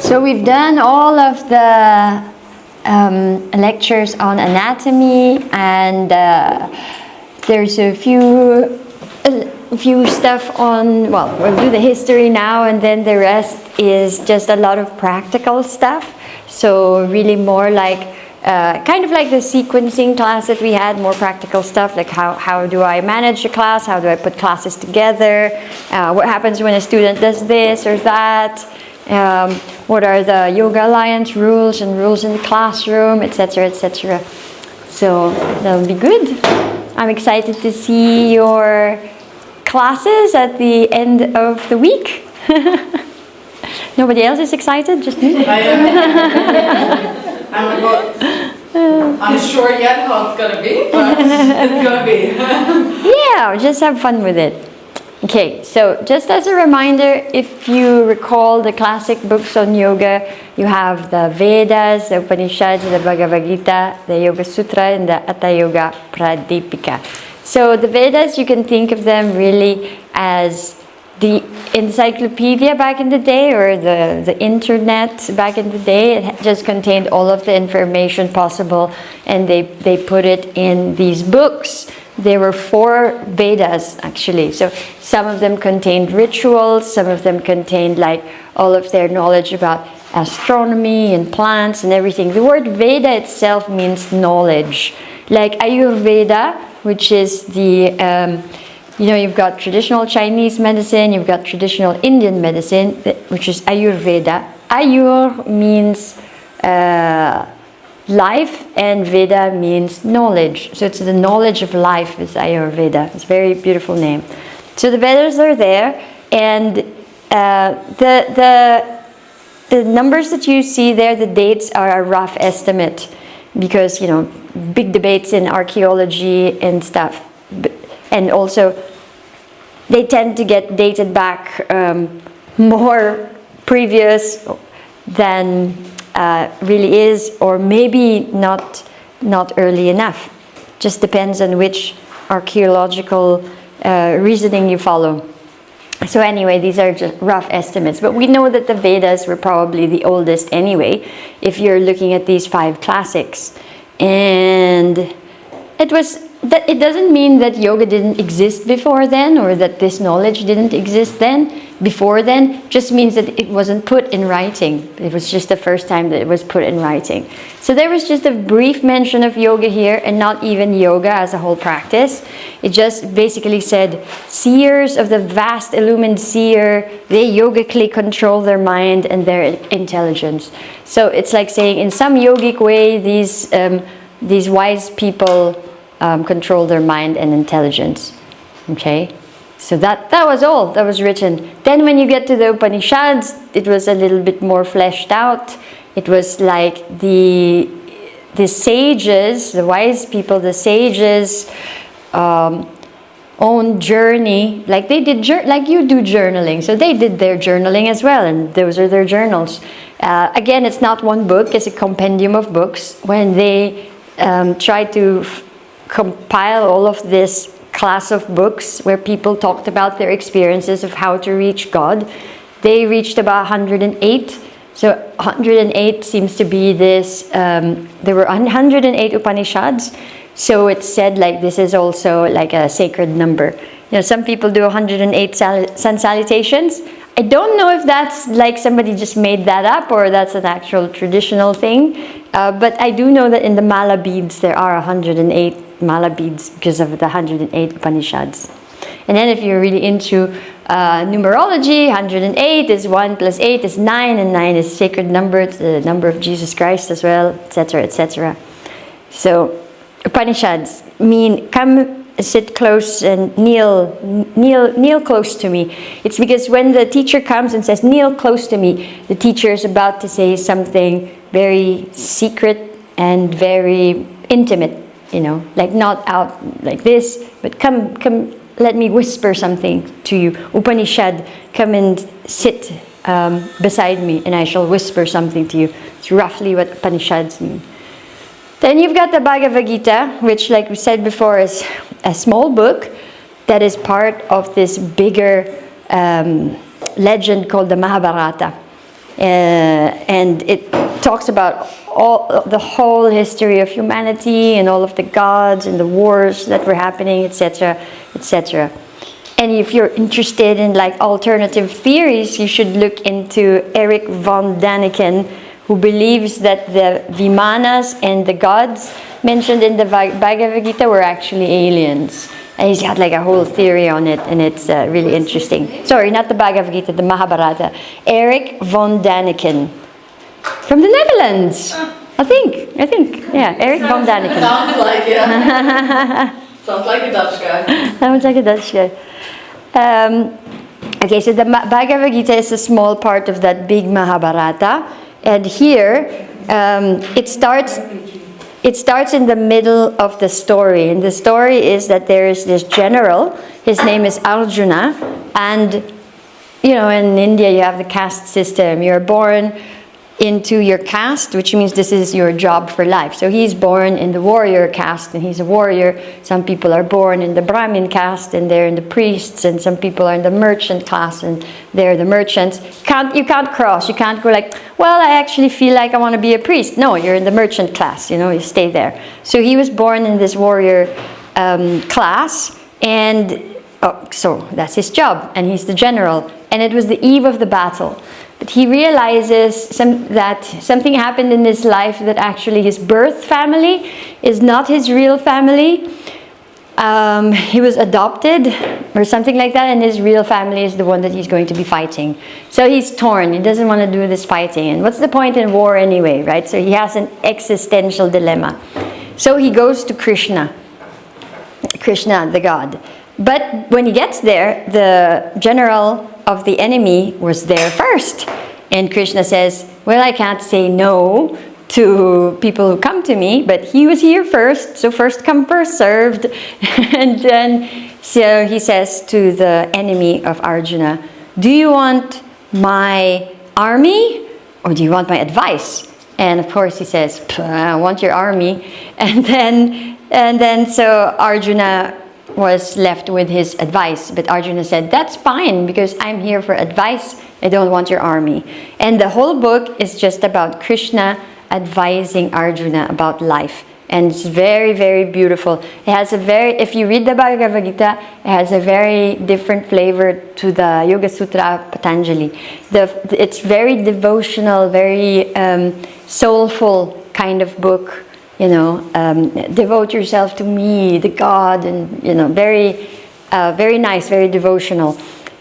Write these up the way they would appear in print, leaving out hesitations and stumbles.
So we've done all of the lectures on anatomy, and there's a few stuff on, well, we'll do the history now, and then the rest is just a lot of practical stuff. So really more like kind of like the sequencing class that we had, more practical stuff, like how do I manage a class, how do I put classes together, what happens when a student does this or that, what are the Yoga Alliance rules and rules in the classroom, etc., etc. So that'll be good. I'm excited to see your classes at the end of the week. Nobody else is excited? Just me? I am. I'm unsure yet how it's gonna be, but it's gonna be. Yeah, just have fun with it. Okay, so just as a reminder, if you recall the classic books on yoga, you have the Vedas, the Upanishads, the Bhagavad Gita, the Yoga Sutra, and the Hatha Yoga Pradipika. So the Vedas, you can think of them really as the encyclopedia back in the day, or the internet back in the day. It just contained all of the information possible, and they put it in these books. There were 4 Vedas actually. So some of them contained rituals, some of them contained like all of their knowledge about astronomy and plants and everything. The word Veda itself means knowledge. Like Ayurveda, which is the you've got traditional Chinese medicine, you've got traditional Indian medicine, which is Ayurveda. Ayur means life, and Veda means knowledge. So it's the knowledge of life is Ayurveda. It's a very beautiful name. So the Vedas are there, and the numbers that you see there, the dates are a rough estimate, because big debates in archaeology and stuff. And also, they tend to get dated back more previous than really is, or maybe not early enough. Just depends on which archaeological reasoning you follow. So anyway, these are just rough estimates. But we know that the Vedas were probably the oldest anyway, if you're looking at these 5 classics. And it doesn't mean that yoga didn't exist before then, or that this knowledge didn't exist before then. Just means that it wasn't put in writing. It was just the first time that it was put in writing. So there was just a brief mention of yoga here, and not even yoga as a whole practice. It just basically said, seers of the vast illumined seer, they yogically control their mind and their intelligence. So it's like saying, in some yogic way, these wise people control their mind and intelligence. Okay, so that was all that was written. Then when you get to the Upanishads, it was a little bit more fleshed out. It was like the sages, the wise people, the sages' own journey. Like they did, like you do journaling. So they did their journaling as well, and those are their journals. Again, it's not one book; it's a compendium of books. When they try to compile all of this class of books where people talked about their experiences of how to reach God, they reached about 108. So 108 seems to be this, there were 108 Upanishads. So it's said like this is also like a sacred number. Some people do 108 sun salutations. I don't know if that's like somebody just made that up, or that's an actual traditional thing. But I do know that in the Mala beads there are 108 Mala beads because of the 108 Upanishads. And then if you're really into numerology, 108 is 1 plus 8 is 9, and 9 is sacred number. It's the number of Jesus Christ as well, etc., etc. So Upanishads mean come sit close and kneel close to me. It's because when the teacher comes and says kneel close to me, the teacher is about to say something very secret and very intimate, like not out like this, but come, let me whisper something to you. Upanishad, come and sit beside me, and I shall whisper something to you. It's roughly what Upanishads mean. Then you've got the Bhagavad Gita, which, like we said before, is a small book that is part of this bigger legend called the Mahabharata. and it talks about the whole history of humanity and all of the gods and the wars that were happening, etc., etc. And if you're interested in like alternative theories, you should look into Eric von Daniken, who believes that the Vimanas and the gods mentioned in the Bhagavad Gita were actually aliens. And he's got like a whole theory on it, and it's really interesting. Sorry, not the Bhagavad Gita, the Mahabharata. Eric von Daniken, from the Netherlands, I think, yeah, Eric von Daniken. Sounds like it. Sounds like a Dutch guy. Sounds like a Dutch guy. Okay, so the Bhagavad Gita is a small part of that big Mahabharata, and here it starts in the middle of the story, and the story is that there is this general. His name is Arjuna, and you know, in India you have the caste system. You're born into your caste, which means this is your job for life. So he's born in the warrior caste, and he's a warrior. Some people are born in the Brahmin caste, and they're in the priests, and some people are in the merchant class, and they're the merchants. You can't cross. You can't go like, well, I actually feel like I want to be a priest. No, you're in the merchant class. You know, you stay there. So he was born in this warrior class, and so that's his job, and he's the general. And it was the eve of the battle. But he realizes that something happened in his life, that actually his birth family is not his real family. He was adopted or something like that, and his real family is the one that he's going to be fighting. So he's torn. He doesn't want to do this fighting. And what's the point in war anyway, right? So he has an existential dilemma. So he goes to Krishna, the god. But when he gets there, the general of the enemy was there first. And Krishna says, well, I can't say no to people who come to me, but he was here first, so first come, first served. And then, so he says to the enemy of Arjuna, do you want my army or do you want my advice? And of course he says, I want your army. And then so Arjuna was left with his advice, but Arjuna said, that's fine, because I'm here for advice. I don't want your army. And the whole book is just about Krishna advising Arjuna about life, and it's very, very beautiful. It has if you read the Bhagavad Gita, it has a very different flavor to the Yoga Sutra Patanjali. It's very devotional, very soulful kind of book. You know, devote yourself to me, the God, and you know, very nice, very devotional.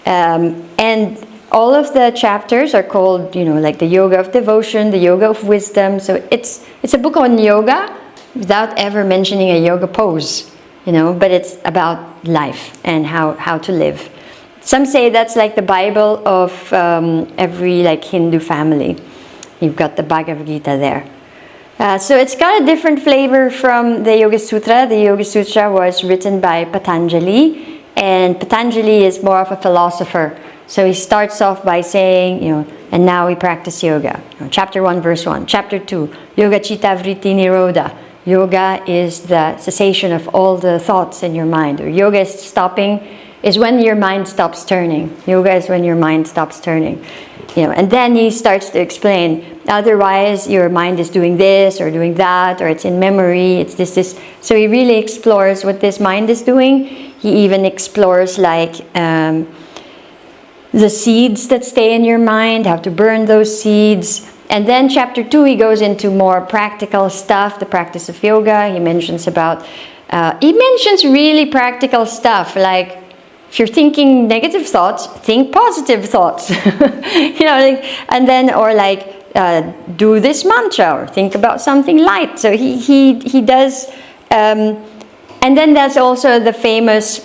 And all of the chapters are called, you know, like the Yoga of Devotion, the Yoga of Wisdom. So it's a book on yoga without ever mentioning a yoga pose, you know, but it's about life and how to live. Some say that's like the Bible of every like Hindu family. You've got the Bhagavad Gita there. So it's got a different flavor from the Yoga Sutra. The Yoga Sutra was written by Patanjali, and Patanjali is more of a philosopher. So he starts off by saying, you know, and now we practice yoga. You know, chapter 1, verse 1. Chapter 2, Yoga Chitta Vritti Nirodha. Yoga is the cessation of all the thoughts in your mind. Or yoga is when your mind stops turning. Yoga is when your mind stops turning. You know, and then he starts to explain, otherwise your mind is doing this or doing that, or it's in memory, it's this. So he really explores what this mind is doing. He even explores like the seeds that stay in your mind, how to burn those seeds. And then chapter 2, he goes into more practical stuff, the practice of yoga. He mentions really practical stuff, like if you're thinking negative thoughts, think positive thoughts. You know, like, and then, or like, do this mantra, or think about something light. So he does, and then there's also the famous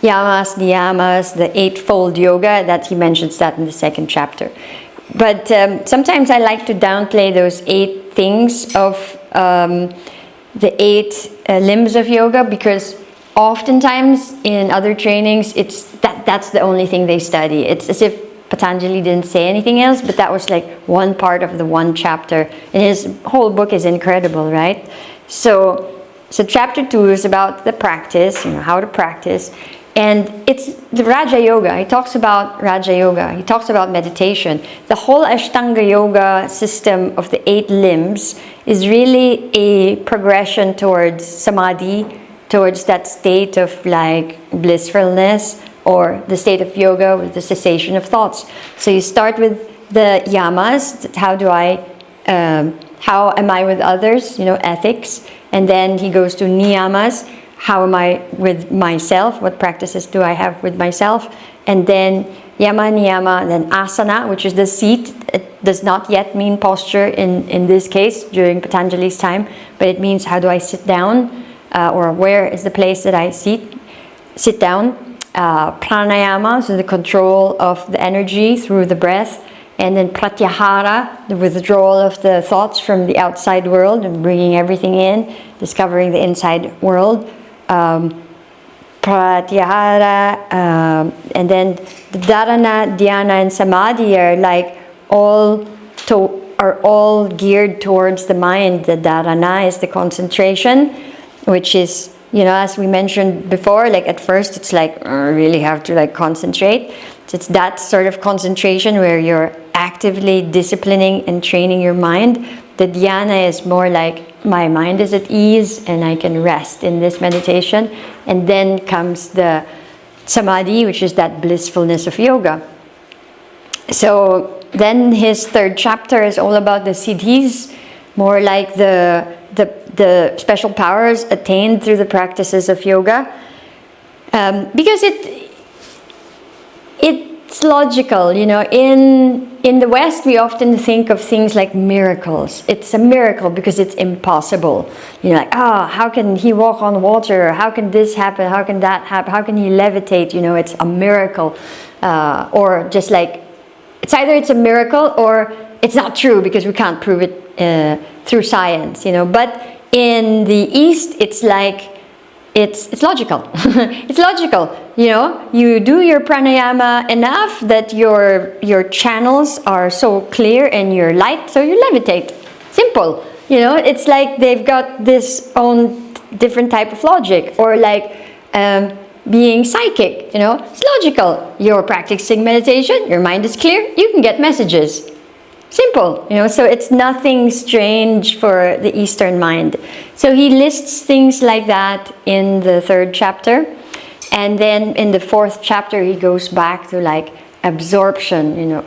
yamas, niyamas, the eightfold yoga, that he mentions that in the second chapter. But sometimes I like to downplay those 8 things of the 8 limbs of yoga, because oftentimes in other trainings that's the only thing they study. It's as if Patanjali didn't say anything else, but that was like one part of the one chapter, and his whole book is incredible, right? So chapter 2 is about the practice, you know, how to practice. And it's the Raja Yoga. He talks about Raja Yoga. He talks about meditation. The whole Ashtanga Yoga system of the 8 limbs is really a progression towards samadhi, towards that state of like blissfulness, or the state of yoga with the cessation of thoughts. So you start with the yamas. How am I with others? Ethics. And then he goes to niyamas. How am I with myself? What practices do I have with myself? And then yama, niyama, and then asana, which is the seat. It does not yet mean posture in this case during Patanjali's time, but it means how do I sit down, or where is the place that I sit down. Pranayama, so the control of the energy through the breath. And then pratyahara, the withdrawal of the thoughts from the outside world and bringing everything in, discovering the inside world. Pratyahara, and then the dharana, dhyana, and samadhi are like all geared towards the mind. The dharana is the concentration, which is, as we mentioned before, like at first it's like I really have to like concentrate. So it's that sort of concentration where you're actively disciplining and training your mind. The dhyana is more like my mind is at ease and I can rest in this meditation. And then comes the samadhi, which is that blissfulness of yoga. So then his 3rd chapter is all about the siddhis, more like the special powers attained through the practices of yoga. Because it's logical, in the West we often think of things like miracles. It's a miracle because it's impossible. How can he walk on water? How can this happen? How can that happen? How can he levitate? It's a miracle. Or just like, it's either it's a miracle or it's not true because we can't prove it through science, But in the East, it's like, it's logical. It's logical. You do your pranayama enough that your channels are so clear and you're light, so you levitate. Simple. It's like they've got this own different type of logic, or like being psychic. It's logical. You're practicing meditation, your mind is clear, you can get messages. Simple, so it's nothing strange for the Eastern mind. So he lists things like that in the 3rd chapter. And then in the 4th chapter, he goes back to like absorption,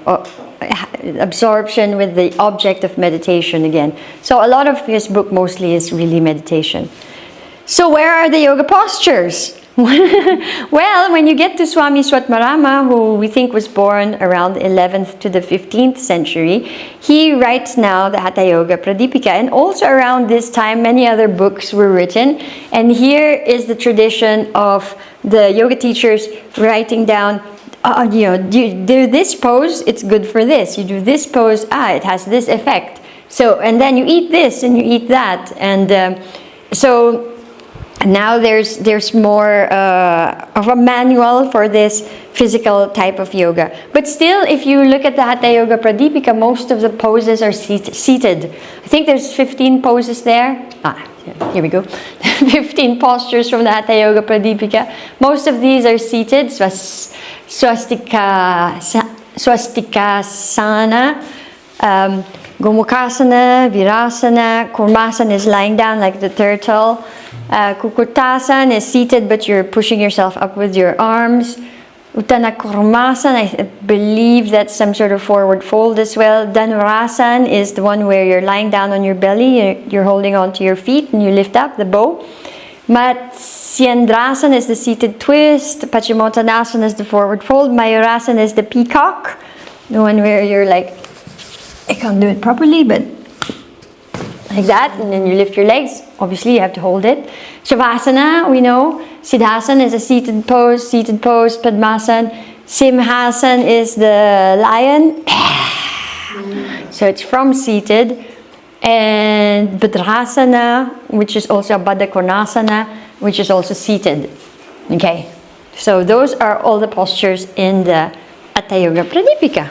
absorption with the object of meditation again. So a lot of his book mostly is really meditation. So where are the yoga postures? Well, when you get to Swami Swatmarama, who we think was born around the 11th to the 15th century, he writes now the Hatha Yoga Pradipika, and also around this time many other books were written. And here is the tradition of the yoga teachers writing down, you do this pose, it's good for this. You do this pose, it has this effect. So, and then you eat this and you eat that, and so. Now there's more of a manual for this physical type of yoga. But still, if you look at the Hatha Yoga Pradipika, most of the poses are seated. I think there's 15 poses there. Here we go. 15 postures from the Hatha Yoga Pradipika. Most of these are seated. Swastikasana, Gomukhasana, Virasana. Kurmasana is lying down like the turtle. Kukutasana is seated, but you're pushing yourself up with your arms. Uttana Kurmasana, I believe that's some sort of forward fold as well. Dhanurasana is the one where you're lying down on your belly, you're holding onto your feet and you lift up the bow. Matsyendrasana is the seated twist. Paschimottanasana is the forward fold. Mayurasana is the peacock, the one where you're like, I can't do it properly, but like that, and then you lift your legs. Obviously, you have to hold it. Shavasana, we know. Siddhasana is a seated pose. Padmasana. Simhasana is the lion. So it's from seated. And Bhadrasana, which is also Baddha Konasana, which is also seated. Okay. So those are all the postures in the Hatha Yoga Pradipika.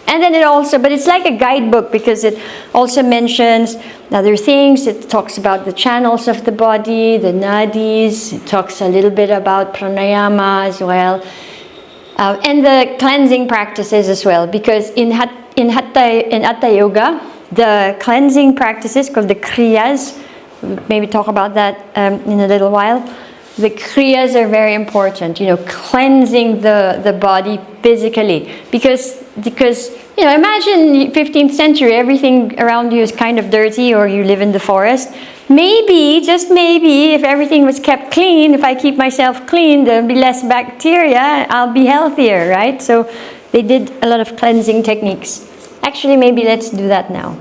And then but it's like a guidebook because it also mentions other things. It talks about the channels of the body, the nadis. It talks a little bit about pranayama as well. And the cleansing practices as well, because in Hatha Yoga, the cleansing practices called the kriyas, we'll maybe talk about that in a little while. The kriyas are very important, cleansing the body physically, because imagine 15th century, everything around you is kind of dirty, or you live in the forest. Maybe, just maybe, if everything was kept clean, if I keep myself clean, there'll be less bacteria, I'll be healthier, right? So they did a lot of cleansing techniques. Actually, maybe let's do that now.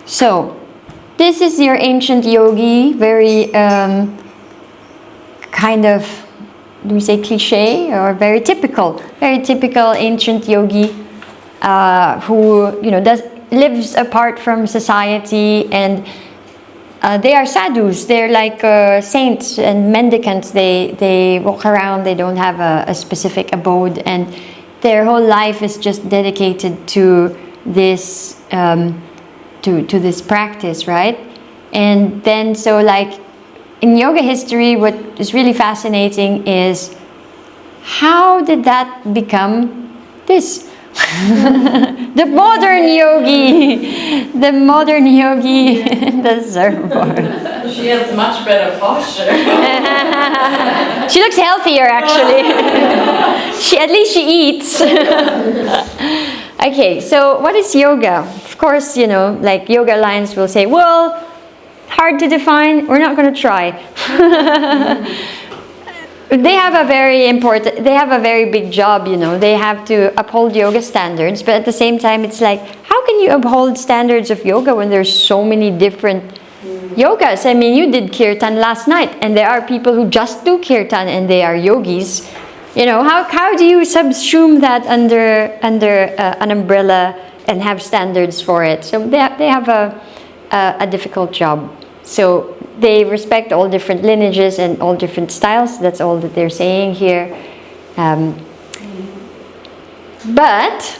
So, this is your ancient yogi, very kind of, do we say cliche, or very typical ancient yogi who lives apart from society, and they are sadhus. They're like saints and mendicants. They walk around. They don't have a specific abode, and their whole life is just dedicated to this to this practice, right? And then so like in yoga history, what is really fascinating is how did that become this? The modern yogi, the surfboard. She has much better posture. She looks healthier, actually. At least she eats. Okay, so what is yoga? Of course, like Yoga Alliance will say, well, hard to define, we're not going to try. They have a very big job, they have to uphold yoga standards, but at the same time it's like, how can you uphold standards of yoga when there's so many different yogas? I mean, you did kirtan last night, and there are people who just do kirtan and they are yogis. How do you subsume that under an umbrella and have standards for it? So they have a difficult job. So they respect all different lineages and all different styles. That's all that they're saying here. But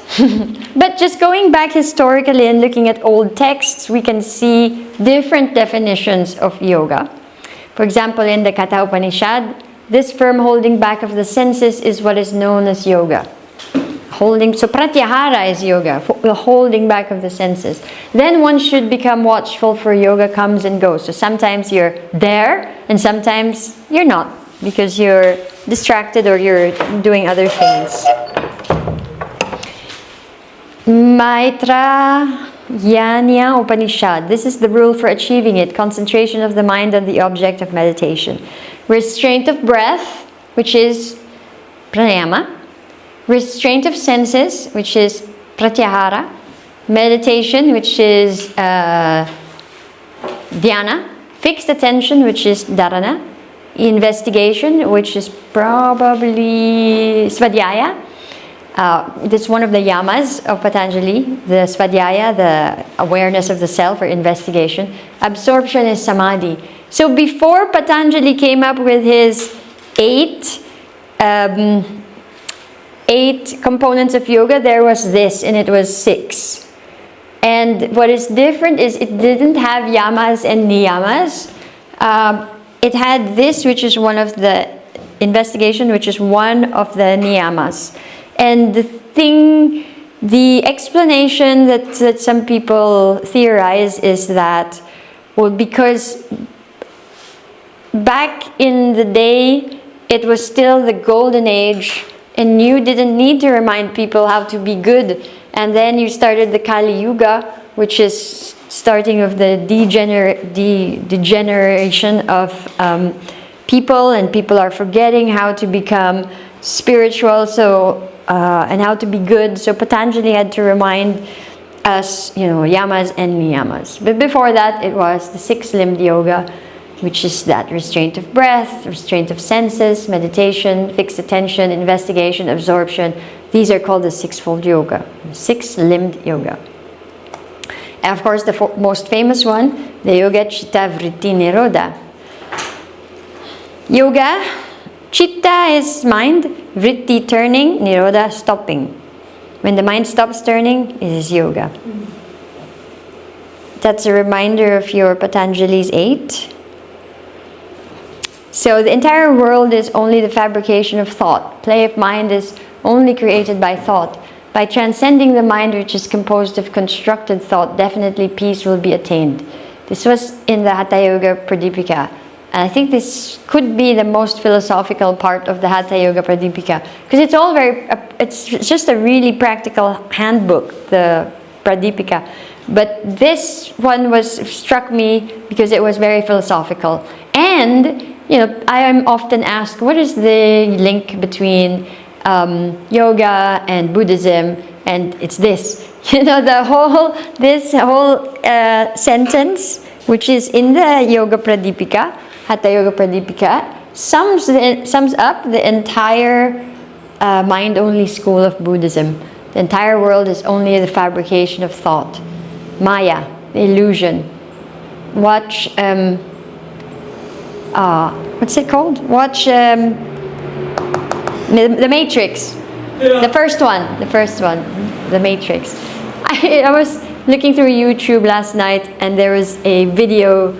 just going back historically and looking at old texts, we can see different definitions of yoga. For example, in the Katha Upanishad, this firm holding back of the senses is what is known as yoga. So pratyahara is yoga, the holding back of the senses. Then one should become watchful, for yoga comes and goes. So sometimes you're there and sometimes you're not, because you're distracted or you're doing other things. Maitrayana Upanishad. This is the rule for achieving it. Concentration of the mind on the object of meditation. Restraint of breath, which is pranayama. Restraint of senses, which is pratyahara. Meditation, which is dhyana. Fixed attention, which is dharana. Investigation, which is probably svadhyaya. This is one of the yamas of Patanjali. The svadhyaya, the awareness of the self or investigation. Absorption is samadhi. So before Patanjali came up with his eight components of yoga, there was this, and it was 6. And what is different is it didn't have yamas and niyamas. It had this, which is one of the investigation, which is one of the niyamas. And the explanation that some people theorize is that, well, because back in the day, it was still the golden age, and you didn't need to remind people how to be good. And then you started the Kali Yuga, which is starting of the degeneration of people, and people are forgetting how to become spiritual, and how to be good. So Patanjali had to remind us, yamas and niyamas. But before that, it was the 6-limbed yoga, which is that restraint of breath, restraint of senses, meditation, fixed attention, investigation, absorption. These are called the 6-fold yoga, 6-limbed yoga. And of course, the most famous one, the Yoga Chitta Vritti Nirodha. Yoga, chitta is mind, vritti turning, nirodha stopping. When the mind stops turning, it is yoga. That's a reminder of your Patanjali's 8. So the entire world is only the fabrication of thought. Play of mind is only created by thought. By transcending the mind, which is composed of constructed thought, definitely peace will be attained. This was in the Hatha Yoga Pradipika. And I think this could be the most philosophical part of the Hatha Yoga Pradipika. Because it's all it's just a really practical handbook, the Pradipika. But this one struck me because it was very philosophical. And, I am often asked, what is the link between yoga and Buddhism? And it's this. This whole sentence, which is in the Yoga Pradipika, Hatha Yoga Pradipika, sums up the entire mind-only school of Buddhism. The entire world is only the fabrication of thought. Maya, the illusion. Watch, what's it called? Watch The Matrix. Yeah. The first one, The Matrix. I was looking through YouTube last night and there was a video,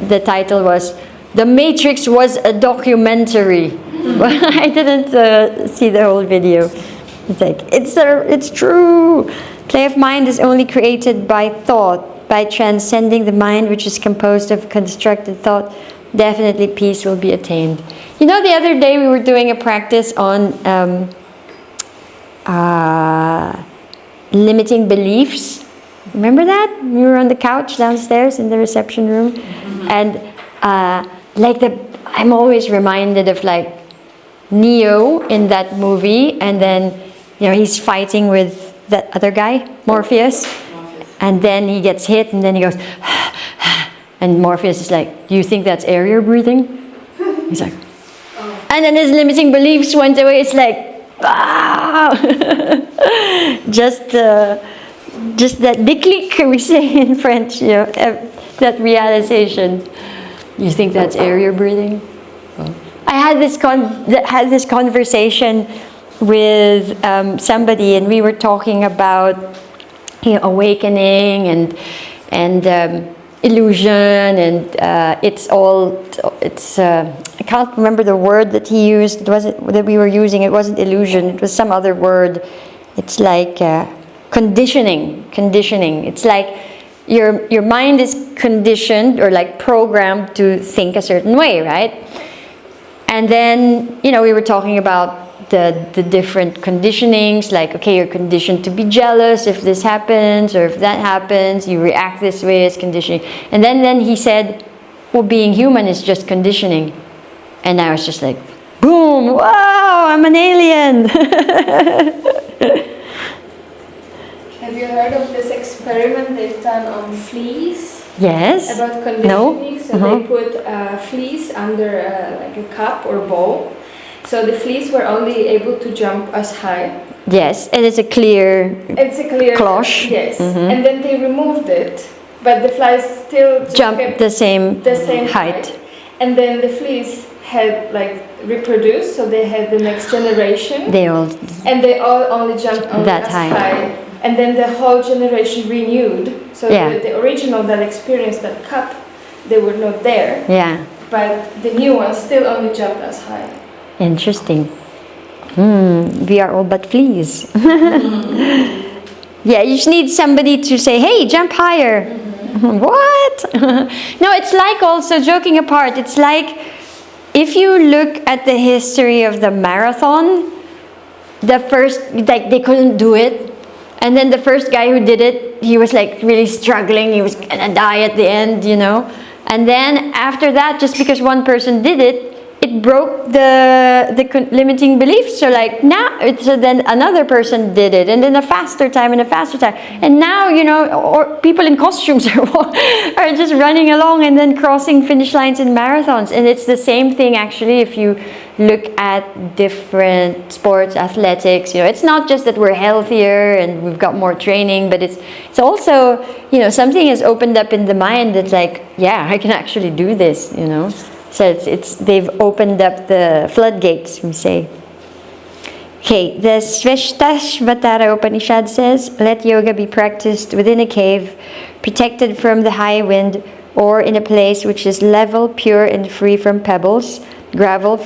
the title was, The Matrix was a documentary. But I didn't see the whole video. It's like, it's true. Play of mind is only created by thought. By transcending the mind, which is composed of constructed thought, definitely peace will be attained. The other day we were doing a practice on limiting beliefs. Remember that? We were on the couch downstairs in the reception room. Mm-hmm. And I'm always reminded of Neo in that movie, and then he's fighting with that other guy, Morpheus, and then he gets hit, and then he goes, and Morpheus is like, "Do you think that's air you're breathing?" He's like, and then his limiting beliefs went away. It's like, wow, just that déclic we say in French, that realization. You think that's air you're breathing? I had this conversation with somebody, and we were talking about awakening and illusion, and I can't remember the word that he used. It wasn't that we were using. It wasn't illusion. It was some other word. It's like conditioning. It's like your mind is conditioned or programmed to think a certain way, right? And then, we were talking about the different conditionings, you're conditioned to be jealous if this happens, or if that happens, you react this way as conditioning. And then he said, well, being human is just conditioning. And I was just like, boom, wow, I'm an alien. Have you heard of this experiment they've done on fleas? Yes. About conditioning. No. So they put fleas under a cup or bowl. So the fleas were only able to jump as high. Yes, and it's a clear cloche. Yes. And then they removed it, but the flies still jumped the same height. And then the fleas had reproduced, so they had the next generation. They all only jumped only that as high. And then the whole generation renewed. So the original that experienced that cup, they were not there. Yeah. But the new ones still only jumped as high. Interesting. We are all but fleas. Yeah, you just need somebody to say, hey, jump higher. What? No, it's also, joking apart, it's if you look at the history of the marathon, the first, they couldn't do it. And then the first guy who did it, he was really struggling. He was gonna die at the end, And then after that, just because one person did it, it broke the limiting beliefs. So now, then another person did it, and then a faster time, and now or people in costumes are just running along and then crossing finish lines in marathons. And it's the same thing actually if you look at different sports, athletics. It's not just that we're healthier and we've got more training, but it's also something has opened up in the mind that's yeah, I can actually do this. So it's they've opened up the floodgates, we say. Okay, the Sveshtasvatara Upanishad says, let yoga be practiced within a cave, protected from the high wind, or in a place which is level, pure, and free from pebbles, gravel,